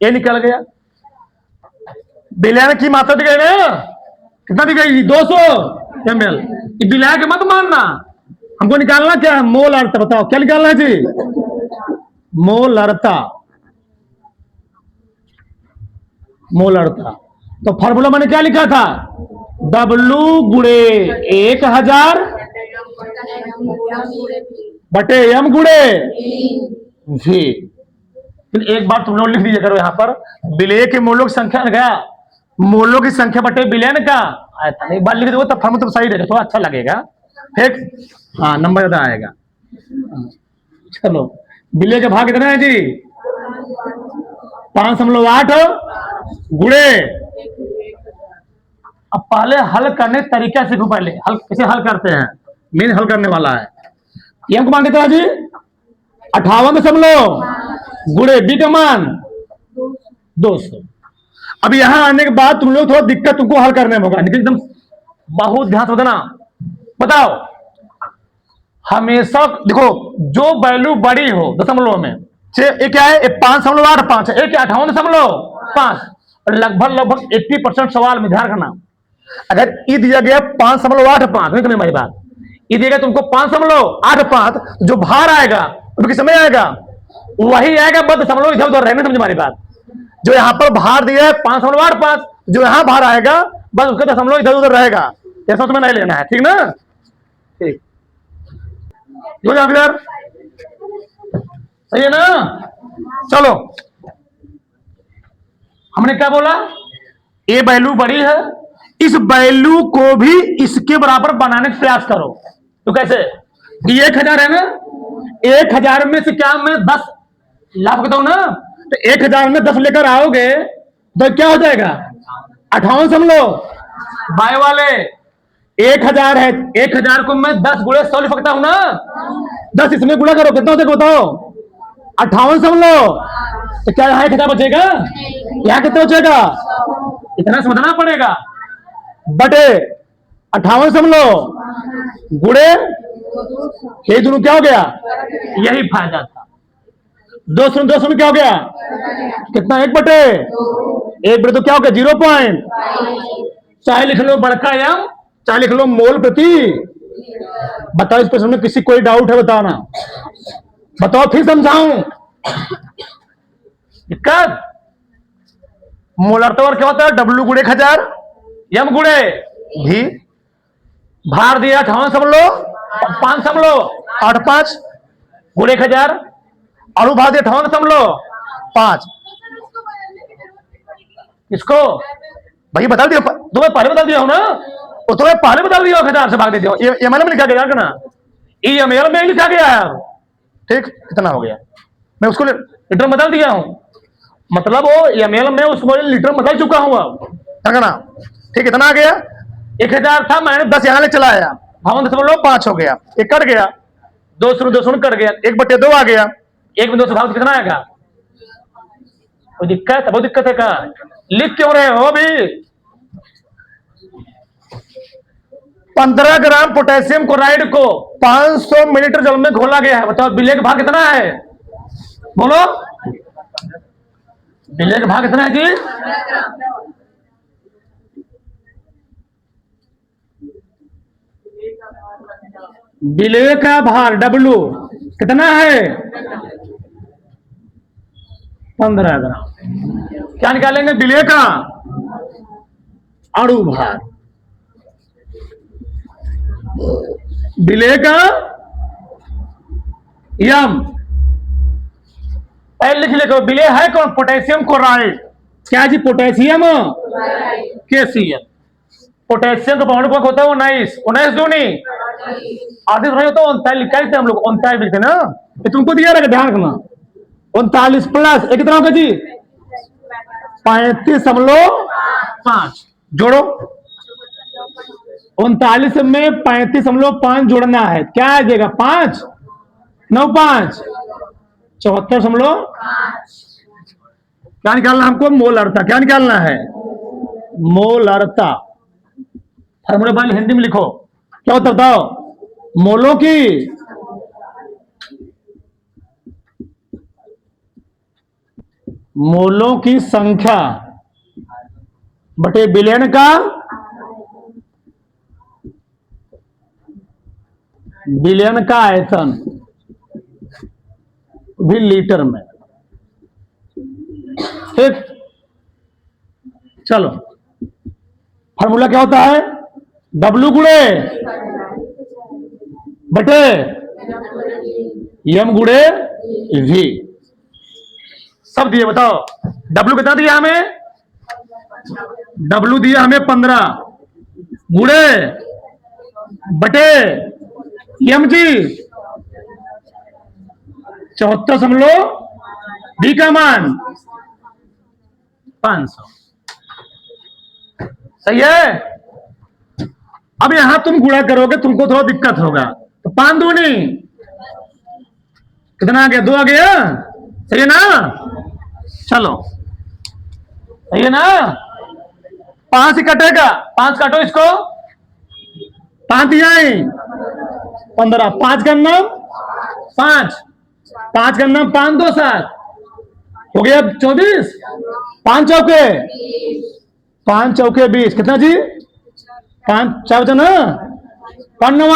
ये निकल गया। बिलियन की मात्रा दी गई ना, कितना दी गई, 200 ml। बिलियन के मत मानना, हमको निकालना क्या है, मोलारता। बताओ क्या निकालना है जी, मोलारता। मोलारता तो फॉर्मूला मैंने क्या लिखा था, W गुणे 1000 बटे M गुणे V। एक बार तुम लोग लिख दीजिए करो यहां पर, विलेय के मोलों की संख्या गया, मोलों की संख्या बटे विलयन का आयतन। एक बार लिख दो तब फॉर्मूला तो सही रहेगा, थोड़ा अच्छा लगेगा, ठीक। हाँ, नंबर ज्यादा आएगा। चलो, विलेय का भाग कितना है जी, 5.8 गुणे। अब पहले हल करने तरीका सीखो, पहले हल कैसे हल करते हैं, मेन हल करने वाला है। ये हमको मान कितना जी, 58 गुणे बी का मान 200। अब यहां आने के बाद तुम लोग थोड़ा दिक्कत तुमको हल करने में होगा, एकदम बहुत ध्यान से देना। बताओ, हमेशा देखो जो वैल्यू बड़ी हो दशमलव में, ये क्या है, 5.85 है, 58.5, लगभग 80% सवाल में ध्यान रखना। अगर ये दिया गया 5.85, नहीं समझ मेरी बात, ये दिया गया तुमको 5.85, जो भार आएगा वो किस समय आएगा, वही आएगा, बस दशमलव इधर उधर रहने, समझ हमारी बात। जो यहाँ पर भार दिया है 5.85, जो यहाँ भार आएगा बस उसका दशमलव इधर उधर रहेगा, ऐसा तुम्हें नहीं लेना है, ठीक ना, ठीक क्लियर, सही है ना। चलो, हमने क्या बोला, ये वैल्यू बड़ी है, इस वैल्यू को भी इसके बराबर बनाने का प्रयास करो। तो कैसे, 1000 है ना, 1000 में से क्या मैं 10 लाभ बताऊं ना, तो 1000 में 10 लेकर आओगे तो क्या हो जाएगा, 58 समझ लो। बाय वाले 1000 है, 1000 को मैं 10 गुणे 100 लिख सकता हूं ना, 10 इसमें गुणा करो, कितना हो जाएगा बताओ, 58 समझ लो। तो क्या यहाँ 1000 बचेगा, यहाँ कितना बचेगा, इतना समझना पड़ेगा, बटे 58 समझ लो, गुणे ये दोनों क्या हो गया, यही फायदा था। 200 में क्या हो गया, कितना, 1/1 तो क्या हो गया, 0 पॉइंट। चाहे लिख लो बड़का एम, चाहे लिख लो मोल प्रति। बताओ इस प्रश्न में किसी कोई डाउट है, बताना, बताओ फिर समझाऊं, दिक्कत। मोलारता क्या होता है, W गुणे 1000 M गुणे भी, भार दिया 58 समझ लो, 5 समझ लो, 8.5 गुणे 1000, अनुभाग दिया 58 समझ लो 5। इसको भाई बता दिया, तुम्हें पहले बता दिया हूं ना, वो तुम्हें पहले बता दिया 1000 से भाग दे दिया, एमएल में लिखा गया ना, ईएमएल में लिखा गया है, ठीक, कितना हो गया, मैं उसको लीटर बदल दिया हूं, मतलब वो एमएल में उसको लीटर बदल चुका हूं अब, ठीक, इतना आ गया। 1000 था, मैंने 10 यहां ले चला आया, 58.5 हो गया, एक कट गया, 200 कट गया, 1/2 आ गया, 1 में 200 भाग कितना आएगा, कोई दिक्कत, बहुत दिक्कत है का, लिख क्यों रहे हो भी। 15 ग्राम पोटेशियम क्लोराइड को 500 मिलीलीटर जल में घोला गया है, बताओ विलेय का भाग कितना है, बोलो, विलेय का भाग कितना है जी, विलेय का भार W कितना है, 15 ग्राम। क्या निकालेंगे, विलेय का अणु भार, विलेय का यम, पहले लिख लिखो, विलेय है कौन, पोटेशियम क्लोराइड, क्या जी, पोटेशियम KCl, पोटेशियम का परमाणु क्रमांक होता है 19 दूनी आधे भाई तो 39 लिखा है, हम लोग 39 लिखते ना, ये तुमको दिया रहेगा, ध्यान रखना। 39 प्लस एक कितना होगा जी? 35.5 जोड़ो। 39 में 35.5 जोड़ना है, क्या आ जाएगा? 5 9 5 74. क्या निकालना हमको? मोलरता। क्या निकालना है? मोलरता। फार्मूला फाइल हिंदी में लिखो, क्या होता बताओ? मोलों की संख्या बटे बिलियन का आयतन, भी लीटर में। ठीक, चलो फार्मूला क्या होता है? W गुणे बटे M गुणे V। सब दिए, बताओ W कितना दिया हमें? W दिया हमें 15 गुणे बटे M जी 74. B का मान 500। सही है। अब यहां तुम गुणा करोगे, तुमको थोड़ा दिक्कत होगा, तो 5 दूनी कितना आ गया? 2 आ गया। सही है ना? चलो सही है ना? 5 ही कटेगा, 5 काटो इसको, 5 दिया 15, 5 का नाम 5, 5 का नाम 5 2 7 हो गया 24, 5 चौके 20, कितना जी? 5 4 बचा ना, 5 9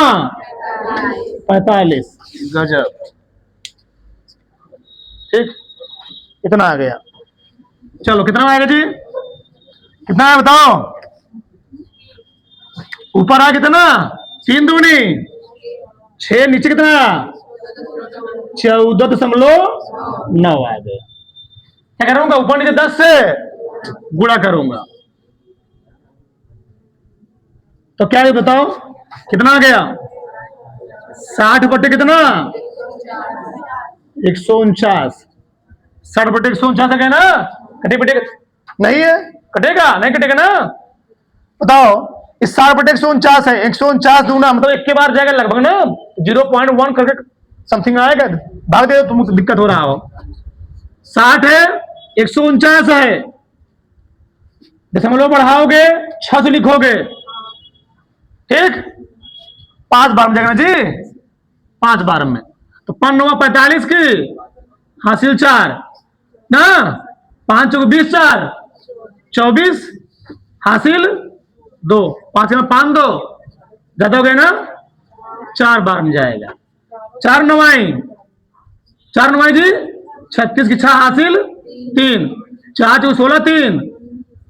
45। गजब। ठीक, कितना आ गया? चलो कितना आएगा जी? कितना है बताओ? ऊपर आ कितना? 3 दूनी 6, नीचे कितना? 14.9 आ गया। क्या करूंगा? ऊपर नीचे 10 से गुणा करूंगा, तो क्या है बताओ? कितना आ गया? 60 बटे कितना? 149। 60 बटे 149 आ गया ना? कटे बटे नहीं है? कटेगा नहीं? कटेगा ना? बताओ, इस 60 बटे 149 है, 149 दूना मतलब एक के बार जाएगा लगभग ना, 0.1 करके समथिंग आएगा, भाग दे तुमको दिक्कत हो रहा हो। 60 है, 149 है, दशमलव बढ़ाओगे 6 से लिखोगे, ठीक? 5 बार में जाएगा जी, 5 बार में, तो 5 9 45 की हासिल 4 ना, 5 चौके 20 4 24 हासिल 2, 5 में 5 2 ज्यादा हो गया ना, 4 बार में जाएगा। 4 9 जी 36 की 6 हासिल 3, 4 चौके 16 3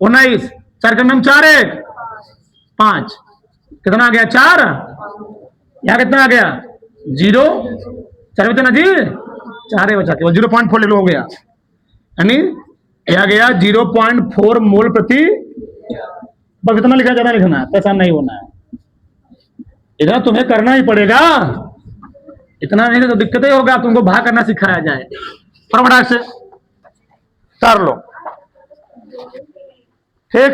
19, 4 का नाम 4 1 5, कितना आ गया? 4। यहाँ कितना आ गया? 0, 4 बचा ना जी, 4 बचा के 0.4 ले लो, हो गया, यानी यह गया 0.4 मोल प्रति। बस इतना लिखा, ज्यादा लिखना है, पैसा नहीं होना है, इतना तुम्हें करना ही पड़ेगा, इतना नहीं तो दिक्कत ही होगा, तुमको भाग करना सिखाया जाए, फटाफट से कर लो, ठीक।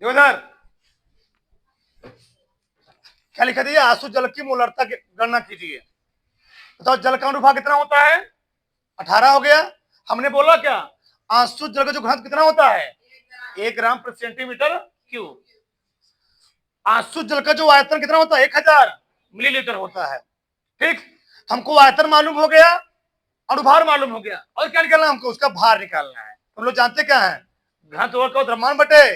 देखो इधर क्या लिखा दिया, आंसू जल की मोलरता की गणना कीजिए। बताओ जल का अनुभाग कितना होता है, 18 हो गया। हमने बोला क्या, आंसू जल का जो घनत्व कितना होता है, 1 ग्राम प्रति सेंटीमीटर क्यूब। आंसू जल का जो आयतन कितना होता है, 1000 मिलीलीटर होता है। ठीक, हमको आयतन मालूम हो गया, अनुभार मालूम हो गया, और क्या निकालना हमको, उसका भार निकालना है। हम लोग जानते क्या है, घनत्व का द्रव्यमान बटे,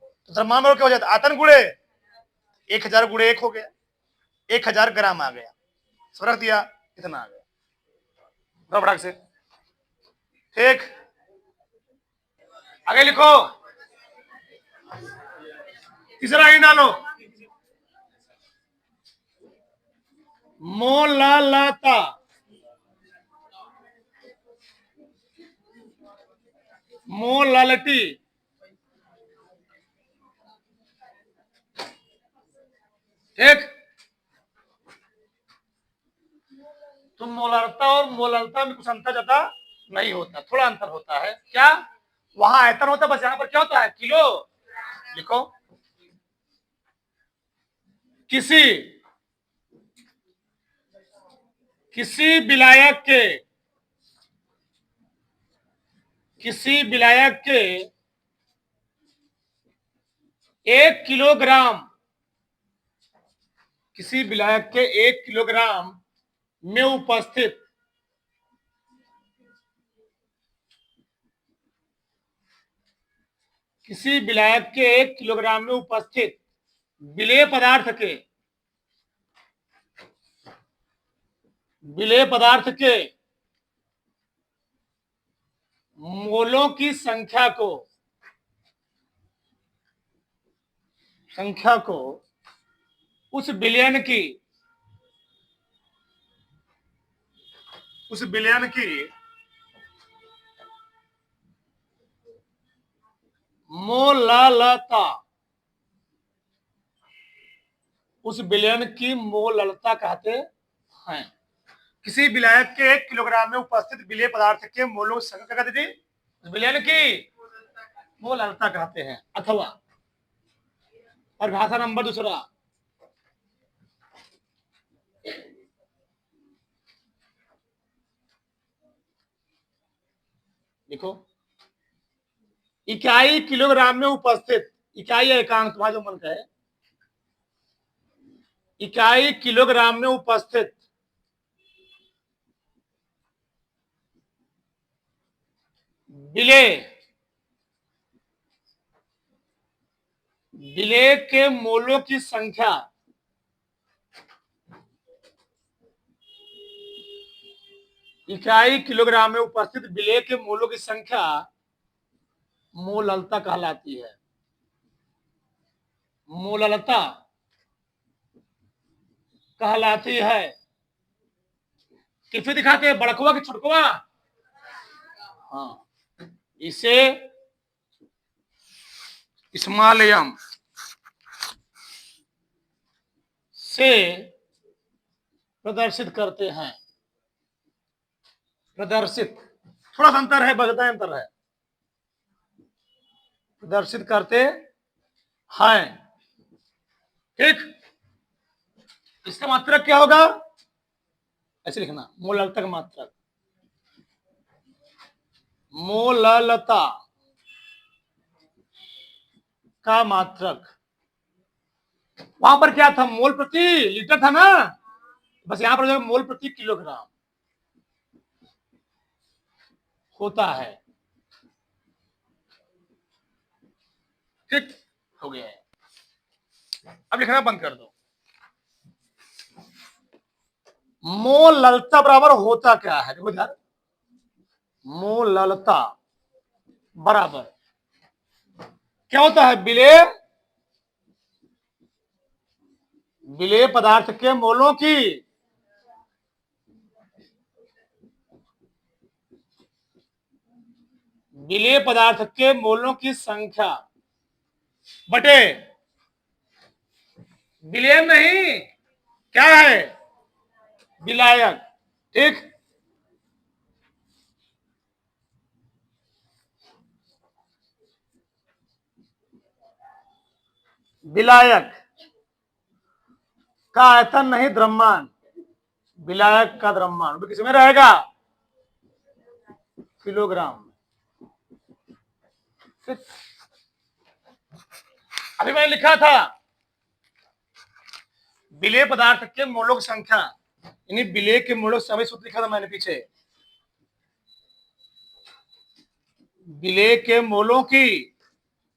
तो द्रव्यमान क्या हो जाता है, आयतन गुणे 1000 गुणे 1 हो गया, 1000 ग्राम आ गया। रख दिया, इतना आ गया फटाक से। ठीक, आगे लिखो, तीसरा ही डालो, मोललता। मोललिटी, ठीक। तो मोलरता और मोललता में कुछ अंतर ज्यादा नहीं होता, थोड़ा अंतर होता है। क्या, वहां आयतन होता है, बस यहाँ पर क्या होता है, किलो। लिखो, किसी किसी विलायक के, किसी विलायक के 1 किलोग्राम, किसी विलायक के 1 किलोग्राम में उपस्थित किसी विलायक के 1 किलोग्राम में उपस्थित विलेय पदार्थ के, विलेय पदार्थ के मोलों की संख्या को उस विलयन की, उस विलयन की मोललता, उस विलयन की मोललता कहते हैं। किसी विलायक के 1 किलोग्राम में उपस्थित विलेय पदार्थ के मोलों की संख्या क्या कहते थे, उस विलयन की मोललता कहते हैं। अथवा परिभाषा नंबर दूसरा, देखो, इकाई किलोग्राम में उपस्थित, इकाई या एकांक तुम्हारा जो मन का है, इकाई किलोग्राम में उपस्थित विलेय, विलेय के मोलों की संख्या इकाई किलोग्राम में उपस्थित विलेय के मोलों की संख्या मोललता कहलाती है। मोललता कहलाती है। किसमें दिखाते हैं, बड़कवा की छुटकवा, हाँ, इसे स्मॉलियम से प्रदर्शित करते हैं। प्रदर्शित, थोड़ा सा अंतर है, बगता अंतर है, प्रदर्शित करते हैं। ठीक, इसका मात्रक क्या होगा, ऐसे लिखना, मोललता का मात्रक, मोललता का मात्रक। वहां पर क्या था, मोल प्रति लीटर था ना, बस यहां पर जो मोल प्रति किलोग्राम होता है। ठीक, हो गया है। अब लिखना बंद कर दो। मोललता बराबर होता क्या है, देखो इधर, मोललता बराबर क्या होता है, विलेय, विलेय पदार्थ के मोलों की विलेय पदार्थ के मोलों की संख्या बटे विलेय नहीं, क्या है, विलायक। ठीक, विलायक का आयतन नहीं द्रव्यमान, विलायक का द्रव्यमान किसमें रहेगा? किलोग्राम। अभी मैंने लिखा था विलेय पदार्थ के मोलों की संख्या, यानी विलेय के मोलों से सूत्र लिखा था मैंने पीछे, विलेय के मोलों की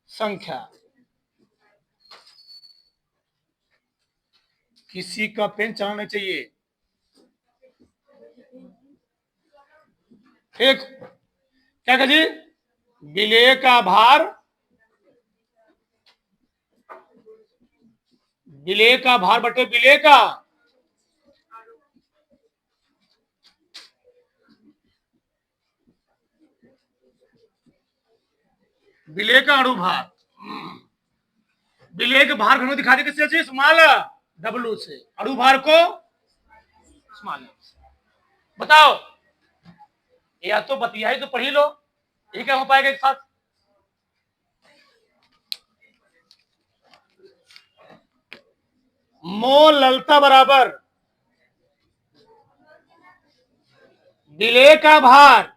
संख्या। किसी का पेन चलाना नहीं चाहिए, ठीक? क्या कहा जी? विलेय का भार, विलेय का भार बटे विलेय का विलेय का अणु भार। विलेय के भार घनत्व दिखा दी किससे जी? स्मॉल डब्ल्यू से। अणु भार को स्मॉल। बताओ, या तो बतिया ही तो पढ़ी लो, ये क्या हो पाएगा एक साथ? मोल ललता बराबर विलेय का भार,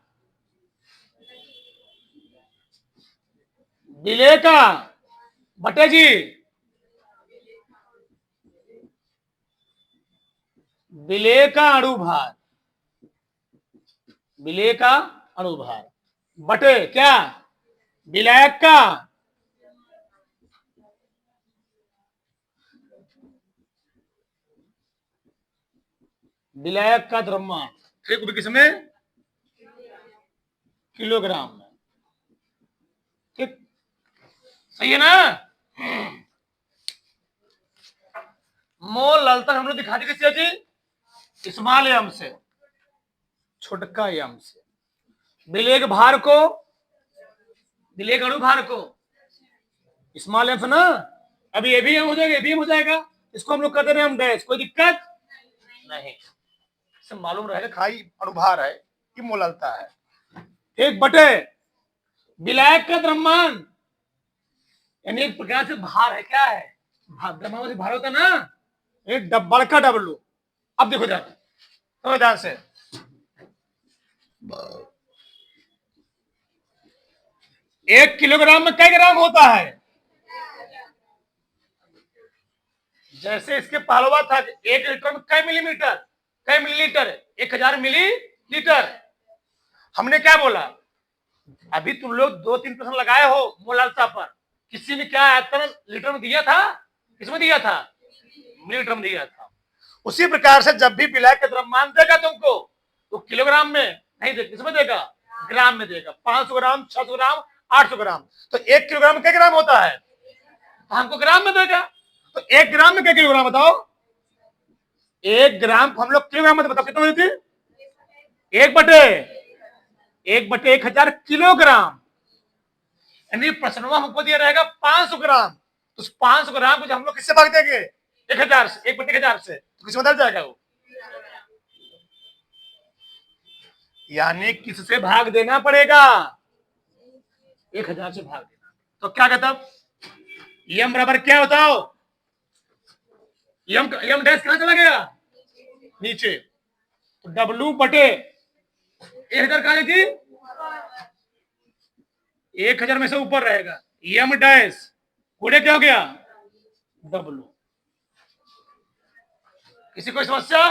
विलेय का बटे जी विलेय का अणु भार, विलेय का अणु भार बटे क्या? विलायक का विलायक का द्रव्यमान, ठीक? किसमें? किलोग्राम में, ठीक? सही है ना? मोल ललता हम लोग दिखा दी किससे जी? स्मॉल एम से, छोटका एम से। विलेय के भार को, विलेय के अणु भार को स्मॉल एम से ना। अब ये भी एम हो जाएगा, ये भी एम हो जाएगा, इसको हम लोग कहते हैं हम डैश, कोई दिक्कत नहीं, इससे मालूम रहेगा खाई अणुभार है कि मोललता है, एक बटे विलायक का द्रव्यमान, यानी एक प्रकार से भार है। क्या है? द्रव्यमान से भार होता है ना, एक बड़का डब्लू। अब देखो ध्यान, तो ध्यान से, एक किलोग्राम में कई ग्राम होता है? जैसे इसके पहलवा था, एक लीटर में कई मिलीमीटर, कई मिलीलीटर, 1000 मिलीलीटर। हमने क्या बोला? अभी तुम लोग 2-3 प्रश्न लगाए हो मोलालता पर, किसी ने क्या आयतन लीटर में दिया था? किसमें दिया था? मिलीलीटर में दिया था। उसी प्रकार से जब भी विलायक का द्रव्यमान देगा तुमको, तो किलोग्राम में नहीं देगा, किसमें देगा? ग्राम में देगा। 500 ग्राम, 600 ग्राम, 800 ग्राम, तो 1 किलोग्राम में क्या ग्राम होता है? हमको ग्राम में देगा। तो 1 ग्राम में क्या किलोग्राम बताओ? 1 ग्राम हम लोग किलोग्राम में बताओ कितना देती? 1/1000 किलोग्राम, यानी प्रश्नवा हमको दिया रहेगा 500 ग्राम। तो 500 ग्राम को हम लोग किससे भाग देंगे? 1000 से, 1/1000 से, तो किसमें बदल जाएगा वो? यानी किससे भाग देना पड़ेगा? 1000 से भाग देना। तो क्या कहता? यम बराबर क्या बताओ? यम डैश कहां चला गया? नीचे। तो डब्लू बटे 1000 कहां थी? 1000 में से ऊपर रहेगा। यम डैश कोड़े क्या हो गया? डब्लू। किसी कोई समस्या?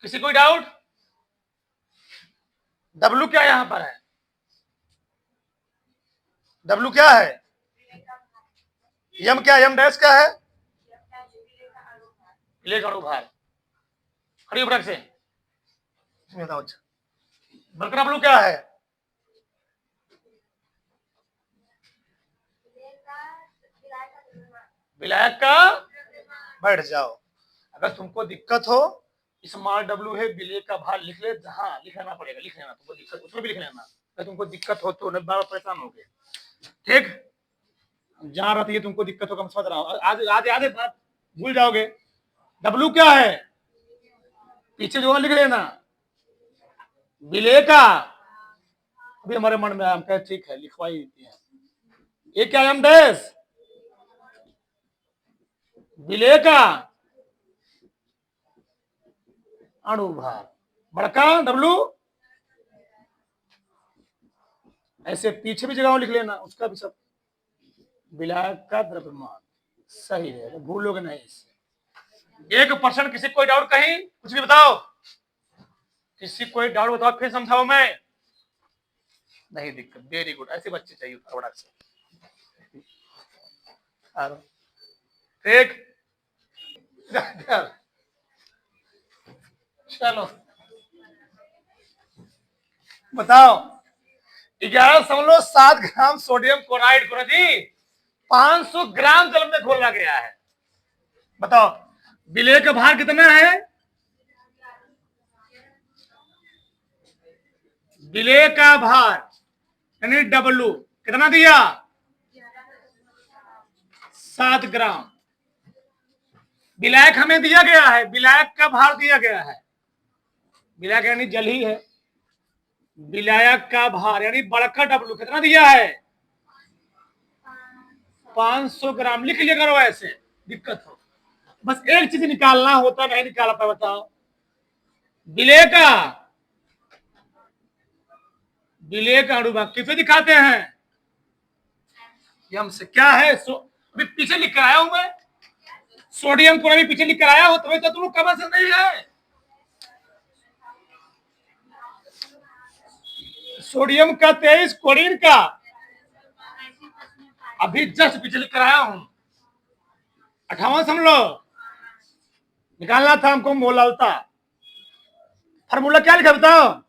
किसी कोई डाउट? डब्लू क्या यहां पर है? डब्लू क्या है? यम क्या? यम डैश क्या है? विलेय का अणु भार। खड़ी उपरक से बल्कि डब्लू क्या है? विलायक का, बैठ जाओ। अगर तुमको दिक्कत हो, स्मॉल डब्लू है, विलेय का भार लिख ले, जहां लिख लेना पड़ेगा, लिख लेना, तुमको दिक्कत उसमें भी लिख लेना। अगर तुमको दिक्कत हो तो बार बार परेशान हो गए, ठीक? जहां रहती है तुमको दिक्कत होगा, मैं समझ रहा हूं। आज आज आधे बात भूल जाओगे। डब्लू क्या है? पीछे जो लिख लेना, विलेय का। अभी हमारे मन में आया, ठीक है लिखवाई देती है। ये क्या? एम डैश विलेय का अणुभार बड़का डब्लू, ऐसे पीछे भी जगह लिख लेना उसका भी सब। विलायक का द्रव्यमान सही है, भूलोगे नहीं इससे। 1% किसी कोई डाउट कहीं कुछ भी बताओ, किसी कोई डाउट बताओ फिर समझाओ। मैं नहीं दिक्कत, वेरी गुड, ऐसे बच्चे चाहिए थोड़ा से। ठीक चलो बताओ। 11.7 ग्राम सोडियम क्लोराइड को जी 500 ग्राम जल में घोला गया है। बताओ विलेय का भार कितना है? विलेय का भार यानी डब्लू कितना दिया? 7 ग्राम। विलायक हमें दिया गया है, विलायक का भार दिया गया है। विलायक यानी जल ही है। विलायक का भार यानी बड़का डब्लू कितना दिया है? 500 ग्राम। लिख लिया करो ऐसे, दिक्कत हो बस एक चीज निकालना होता, नहीं निकाला पाए बताओ। विलेय का अणुभार किसे दिखाते हैं? यम से। क्या है? अभी पीछे लिख कर आया हूं मैं, सोडियम को अभी पीछे लिख कर आया हो, तो तुम लोग कमर से नहीं है। सोडियम का 23, क्लोरीन का अभी जस्ट पीछे लिख कर आया हूं 58। निकालना था हमको मोललता। फार्मूला क्या लिखा बताओ?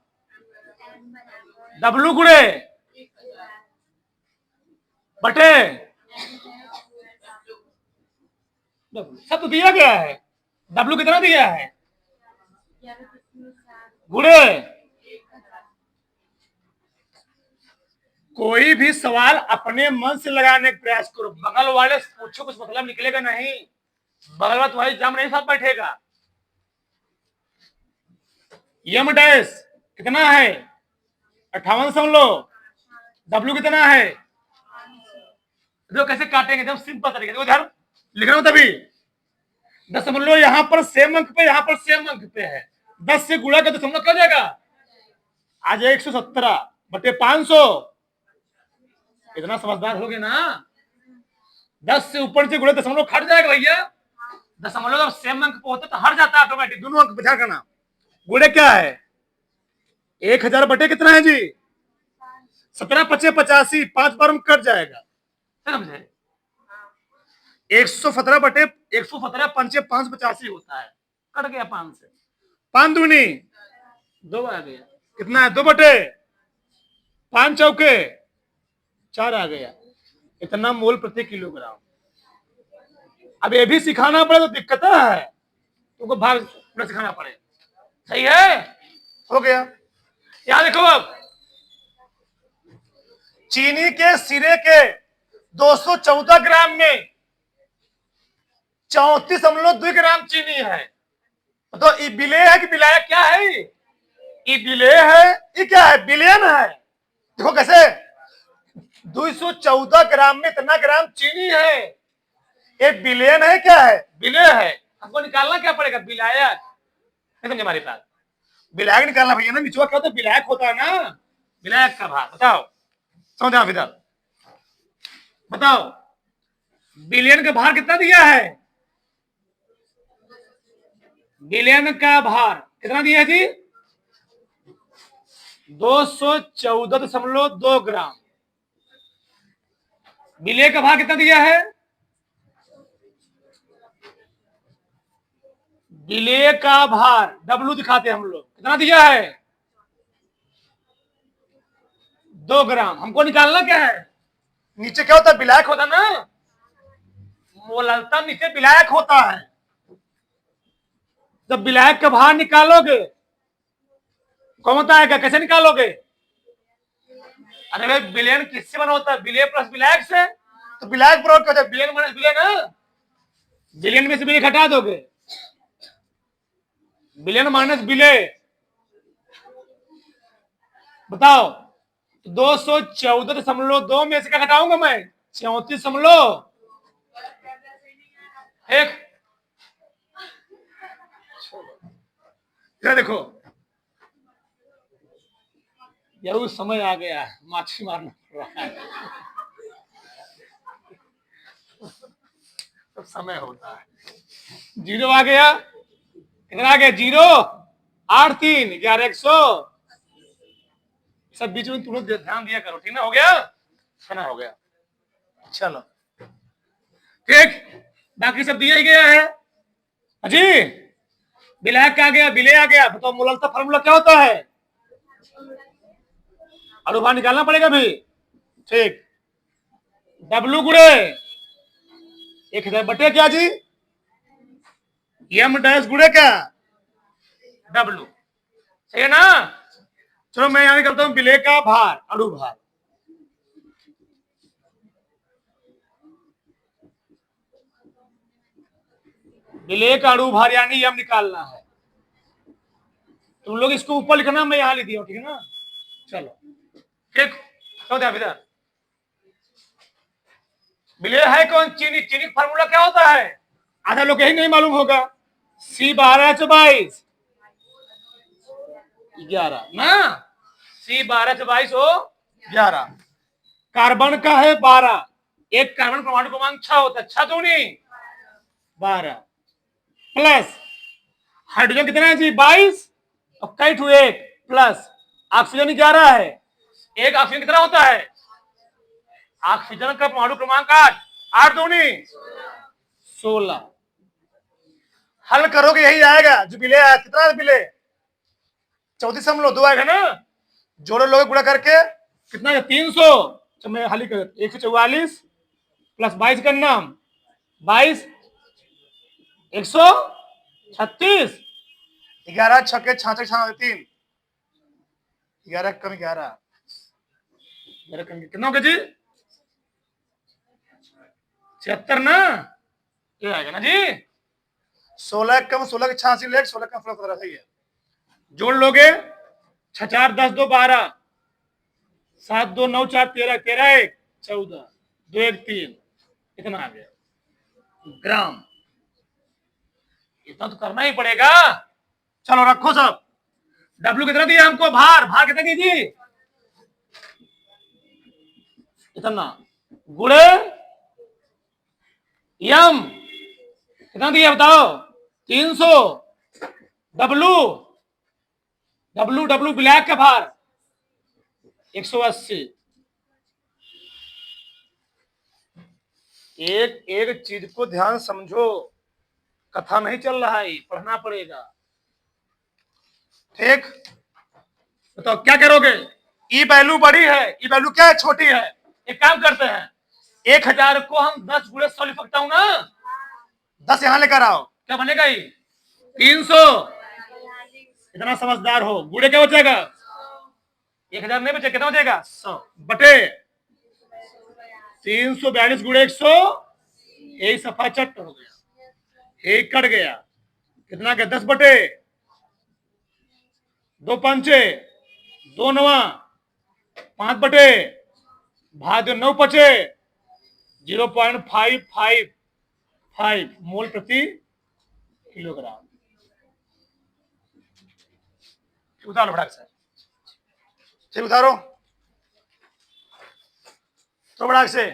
डब्लू गुणे बटे सब तो दिया गया है। डब्लू कितना दिया है? गुणे। कोई भी सवाल अपने मन से लगाने का प्रयास करो, बगल वाले से पूछो कुछ मतलब निकलेगा नहीं। बगल वाला तुम्हारी एग्जाम नहीं साथ बैठेगा। यम डैश कितना है? 58। डब्लू कितना है? जो कैसे काटेंगे एकदम सिंपल तरीके से, उधर लिख रहा हूं तभी। दशमलव यहां पर सेम अंक पे, यहां पर सेम अंक पे है। 10 से गुणा कर दशमलव क्या जाएगा? आ जाए 117 बटे 500। इतना समझदार हो गए ना। 10 से ऊपर से गुणे दशमलव हट जाएगा भैया। दशमलव जब सेम अंक पे होता तो हट जाता है ऑटोमेटिक, दोनों अंक विचार करना। गुणे क्या है? 1000 बटे कितना है जी? 17 पचे 85, 5 बार में कट जाएगा, समझे? 117 बटे 117 पंचे 585 होता है, कट गया 5 से। 5 दूनी 2 आ गया, कितना है? 2 बटे 5 चौके 4 आ गया। इतना मोल प्रति किलोग्राम। अब ये भी सिखाना पड़े तो दिक्कत है, तुमको भाग पूरा सिखाना पड़े। सही है, हो गया। यहां देखो, अब चीनी के सिरे के 214 ग्राम में 34.2 ग्राम चीनी है। तो ये विलेय है कि विलायक? क्या है ये? विलेय है। ये क्या है? विलयन है। देखो कैसे 214 ग्राम में इतना ग्राम चीनी है। ये विलयन है, क्या है? विलेय है। हमको निकालना क्या पड़ेगा? विलायक। नहीं समझे हमारी बात? विलायक निकालना भैया ना, निचवा क्या होता है? विलायक होता है ना, विलायक का भाग। बताओ, समझ आप इधर बताओ, विलयन का भार कितना दिया है? विलयन का भार कितना दिया है जी? 214.2 ग्राम। विलेय का भार कितना दिया है? विलेय का भार डब्लू दिखाते हैं हम लोग, कितना दिया है? 2 ग्राम। हमको निकालना क्या है? नीचे क्या होता है? विलायक होता ना, मोललता नीचे विलायक होता है। जब विलायक का भार निकालोगे कौन होता है? कैसे निकालोगे? अरे भाई विलयन किससे बना होता है? विलेय प्लस विलायक से। तो विलायक प्रोडक्ट होता है विलयन माइनस विलयन ना, विलयन में से विलेय हटा दोगे, विलयन माइनस विलेय। बताओ 214.2 में से क्या घटाऊंगा मैं? 34 समलो। एक ये देखो, जरूर समय आ गया है, माछी मारना पड़ रहा है। तो समय होता है। जीरो आ गया, कितना आ गया? जीरो, 8 3 11 100। सब बीच में तुम लोग ध्यान दिया करो, ठीक ना? हो गया, खाना हो गया। चलो ठीक, बाकी सब दिया ही गया है। अजी विलायक आ गया, विलय आ गया। बताओ मूलतः फार्मूला क्या होता है? अनुभाग निकालना पड़ेगा भी। ठीक, डब्लू गुड़े 1000 बटे क्या जी? एम डैश गुड़े क्या? डब्लू। सही है ना? चलो मैं यहां करता हूं विलय का भार, अनुभार। विलय का अनुभार यानी एम निकालना है। तुम लोग इसको ऊपर लिखना, मैं यहां लिख दिया, ठीक है ना? चलो ठीक, तो इधर विलय है कौन? चीनी। चीनी फार्मूला क्या होता है? आधा लोग यही नहीं मालूम होगा। C12H22 11 ना, C12H22 हो 11। कार्बन का है 12, एक कार्बन परमाणु क्रमांक 6 होता है, 6 दूनी 12, प्लस हाइड्रोजन कितना है जी? 22, और कई ठू एक, प्लस ऑक्सीजन 11 है। एक ऑक्सीजन कितना होता है? ऑक्सीजन का परमाणु क्रमांक 8, 8 दूनी 16। हल करोगे यही आएगा जो बिले आया। कितना बिले? 34.2 आएगा ना? जोड़ो लोगे गुणा करके, कितना है? 300। तो मैं हल कर 144 प्लस 22 करना, 22 136, 11 छक्के 66 3, 11 कम 11, 11 कम कितना होगा जी? 76 ना? ये आएगा ना जी? 16 कम 16 के 86 लेख, 16 कम 16 सही है। जोड़ लोगे 6 4 10 2 12, 7 2 9 4 13, 13 1 14, 2 1 3, इतना आ गया ग्राम। इतना तो करना ही पड़ेगा। चलो रखो सब। डब्ल्यू कितना दिया हमको? भार, भार कितना दीजिए? इतना गुड़े यम कितना दिया बताओ? 300। डब्लू, डब्लू डब्लू ब्लैक का भार 180। एक एक चीज को ध्यान समझो, कथा नहीं चल रहा है, पढ़ना पड़ेगा। ठीक, बताओ क्या करोगे? ई वैल्यू बड़ी है, ई वैल्यू क्या है? छोटी है। एक काम करते हैं, 1000 को हम 10 गुणे 100 लिख सकता हूं ना? 10 यहां लेकर आओ, क्या बनेगा? ये 300। इतना समझदार हो। गुणे क्या बचेगा? 1000 नहीं बचे, कितना बचेगा? 100 बटे 342 गुणे 100, यही सफा चट हो गया, एक कट गया। कितना गया? 10 बटे 2 पंचे 2 नवा, 5 बटे भाग 9 बचे 0.555 मोल प्रति किलोग्राम। उतारो फटाक से, चल उतारो तो फटाक से।